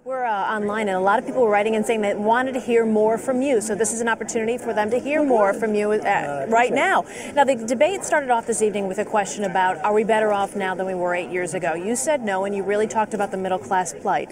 We're online, and a lot of people were writing and saying they wanted to hear more from you. So this is an opportunity for them to hear more from you right now. Now, the debate started off this evening with a question about, are we better off now than we were 8 years ago? You said no, and you really talked about the middle class plight.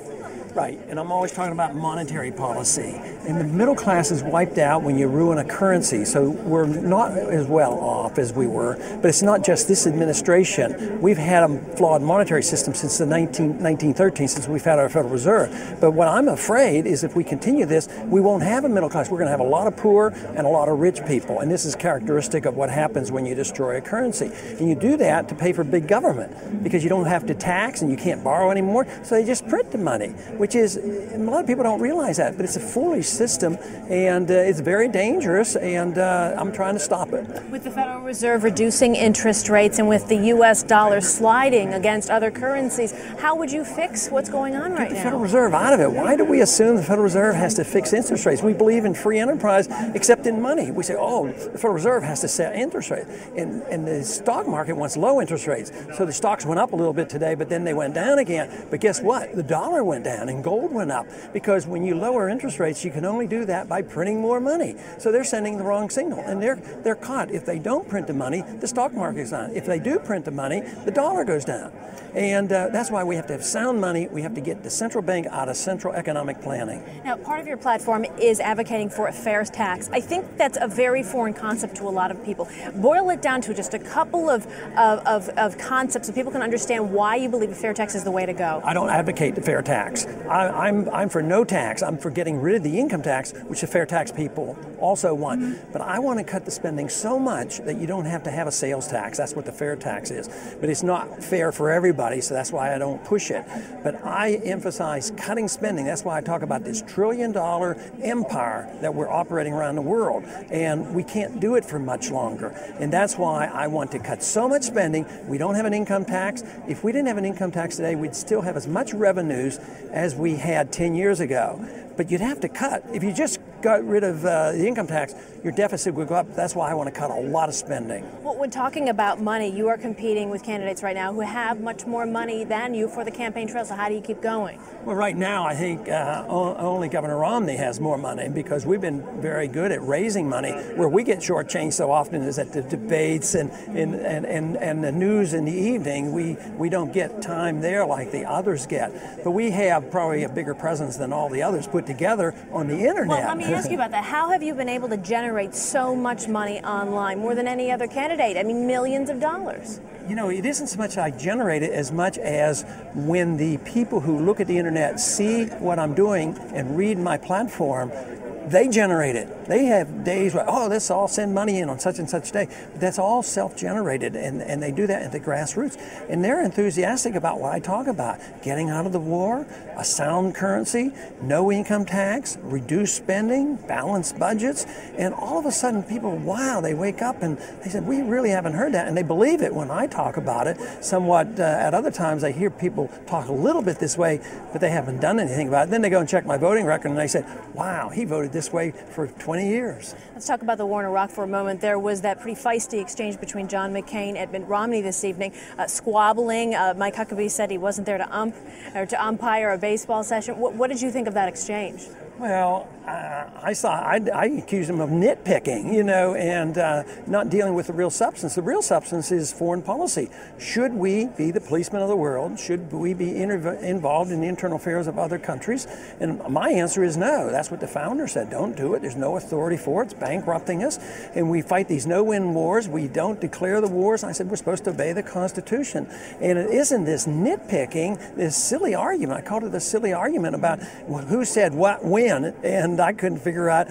Right, and I'm always talking about monetary policy. And the middle class is wiped out when you ruin a currency, so we're not as well off as we were. But it's not just this administration. We've had a flawed monetary system since the 1913, since we've had our Federal Reserve. But what I'm afraid is if we continue this, we won't have a middle class. We're going to have a lot of poor and a lot of rich people. And this is characteristic of what happens when you destroy a currency. And you do that to pay for big government, because you don't have to tax and you can't borrow anymore, so they just print the money. Which is, a lot of people don't realize that, but it's a foolish system, and it's very dangerous, and I'm trying to stop it. With the Federal Reserve reducing interest rates and with the U.S. dollar sliding against other currencies, how would you fix what's going on right now? Get the Federal Reserve out of it. Why do we assume the Federal Reserve has to fix interest rates? We believe in free enterprise, except in money. We say, oh, the Federal Reserve has to set interest rates. And the stock market wants low interest rates. So the stocks went up a little bit today, but then they went down again. But guess what? The dollar went down and gold went up, because when you lower interest rates, you can only do that by printing more money. So they're sending the wrong signal, and they're caught. If they don't print the money, the stock market's down. If they do print the money, the dollar goes down. And that's why we have to have sound money. We have to get the central bank out of central economic planning. Now, part of your platform is advocating for a fair tax. I think that's a very foreign concept to a lot of people. Boil it down to just a couple of concepts so people can understand why you believe a fair tax is the way to go. I don't advocate the fair tax. I'm for no tax. I'm for getting rid of the income tax, which the fair tax people also want. But I want to cut the spending so much that you don't have to have a sales tax. That's what the fair tax is. But it's not fair for everybody, so that's why I don't push it. But I emphasize cutting spending. That's why I talk about this trillion-dollar empire that we're operating around the world. And we can't do it for much longer. And that's why I want to cut so much spending. We don't have an income tax. If we didn't have an income tax today, we'd still have as much revenues as we had 10 years ago. But you'd have to cut. If you just got rid of the income tax, your deficit would go up. That's why I want to cut a lot of spending. Well, when talking about money, you are competing with candidates right now who have much more money than you for the campaign trail. So how do you keep going? Well, right now, I think only Governor Romney has more money, because we've been very good at raising money. Where we get shortchanged so often is at the debates and the news in the evening. We don't get time there like the others get. But we have probably a bigger presence than all the others put together on the internet. Well, let me ask you about that. How have you been able to generate so much money online, more than any other candidate? I mean, millions of dollars. You know, it isn't so much I generate it as much as when the people who look at the internet see what I'm doing and read my platform, they generate it. They have days where, oh, let's all send money in on such and such day. But that's all self-generated, and they do that at the grassroots. And they're enthusiastic about what I talk about. Getting out of the war, a sound currency, no income tax, reduced spending, balanced budgets. And all of a sudden people, wow, they wake up and they said, we really haven't heard that. And they believe it when I talk about it. Somewhat at other times I hear people talk a little bit this way, but they haven't done anything about it. Then they go and check my voting record and they say, wow, he voted this way for 20 years. Let's talk about the war in Iraq for a moment. There was that pretty feisty exchange between John McCain and Mitt Romney this eevening, squabbling. Mike Huckabee said he wasn't there to umpire a baseball session. What did you think of that exchange? Well, I accuse him of nitpicking, you know, and not dealing with the real substance. The real substance is foreign policy. Should we be the policemen of the world? Should we be involved in the internal affairs of other countries? And my answer is no. That's what the founder said. Don't do it. There's no authority for it. It's bankrupting us. And we fight these no-win wars. We don't declare the wars. And I said we're supposed to obey the Constitution. And it isn't this nitpicking, this silly argument. I called it a silly argument about who said what when. And I couldn't figure out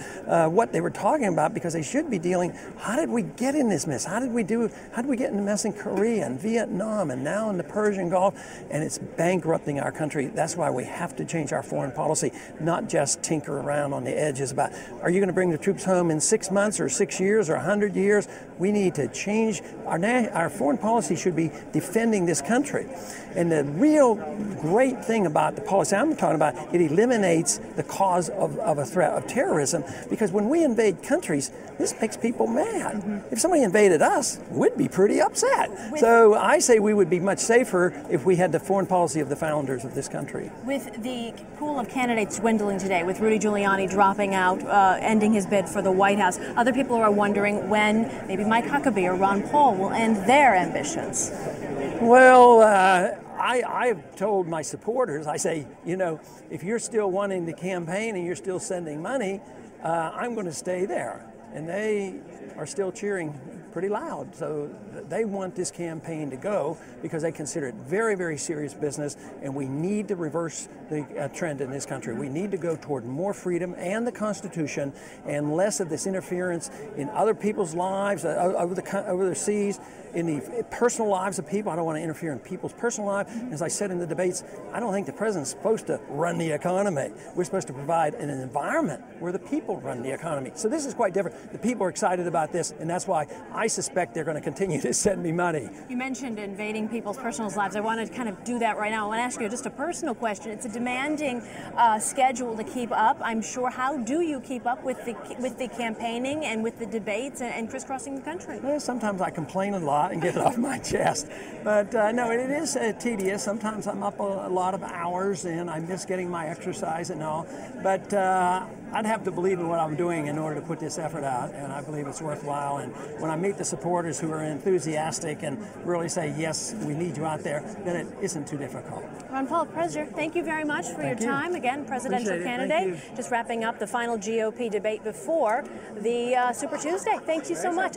what they were talking about, because they should be dealing, how did we get in this mess? How did we get in the mess in Korea and Vietnam and now in the Persian Gulf? And it's bankrupting our country. That's why we have to change our foreign policy, not just tinker around on the edges about, are you going to bring the troops home in 6 months or 6 years or 100 years? We need to change. Our foreign policy should be defending this country. And the real great thing about the policy I'm talking about, it eliminates the cause because of a threat of terrorism. Because when we invade countries, this makes people mad. If somebody invaded us, we'd be pretty upset. So I say we would be much safer if we had the foreign policy of the founders of this country. With the pool of candidates dwindling today, with Rudy Giuliani dropping out, ending his bid for the White House, other people are wondering when maybe Mike Huckabee or Ron Paul will end their ambitions. Well, I've told my supporters, I say, you know, if you're still wanting to campaign and you're still sending money, I'm going to stay there. And they are still cheering pretty loud. So they want this campaign to go because they consider it very, very serious business, and we need to reverse the trend in this country. We need to go toward more freedom and the Constitution and less of this interference in other people's lives, over the seas, in the personal lives of people. I don't want to interfere in people's personal lives. As I said in the debates, I don't think the president's supposed to run the economy. We're supposed to provide an environment where the people run the economy. So this is quite different. The people are excited about this, and that's why I suspect they're going to continue to send me money. You mentioned invading people's personal lives. I want to kind of do that right now. I want to ask you just a personal question. It's a demanding schedule to keep up, I'm sure. How do you keep up with the campaigning and with the debates and crisscrossing the country? Well, sometimes I complain a lot and get it off my chest. But no, it is tedious. Sometimes I'm up a lot of hours and I miss getting my exercise and all. But I'd have to believe in what I'm doing in order to put this effort out, and I believe it's worthwhile. And when I meet the supporters who are enthusiastic and really say, yes, we need you out there, then it isn't too difficult. Ron Paul, President, thank you very much for your time. Again, presidential candidate. Just wrapping up the final GOP debate before the Super Tuesday. Thank you so much.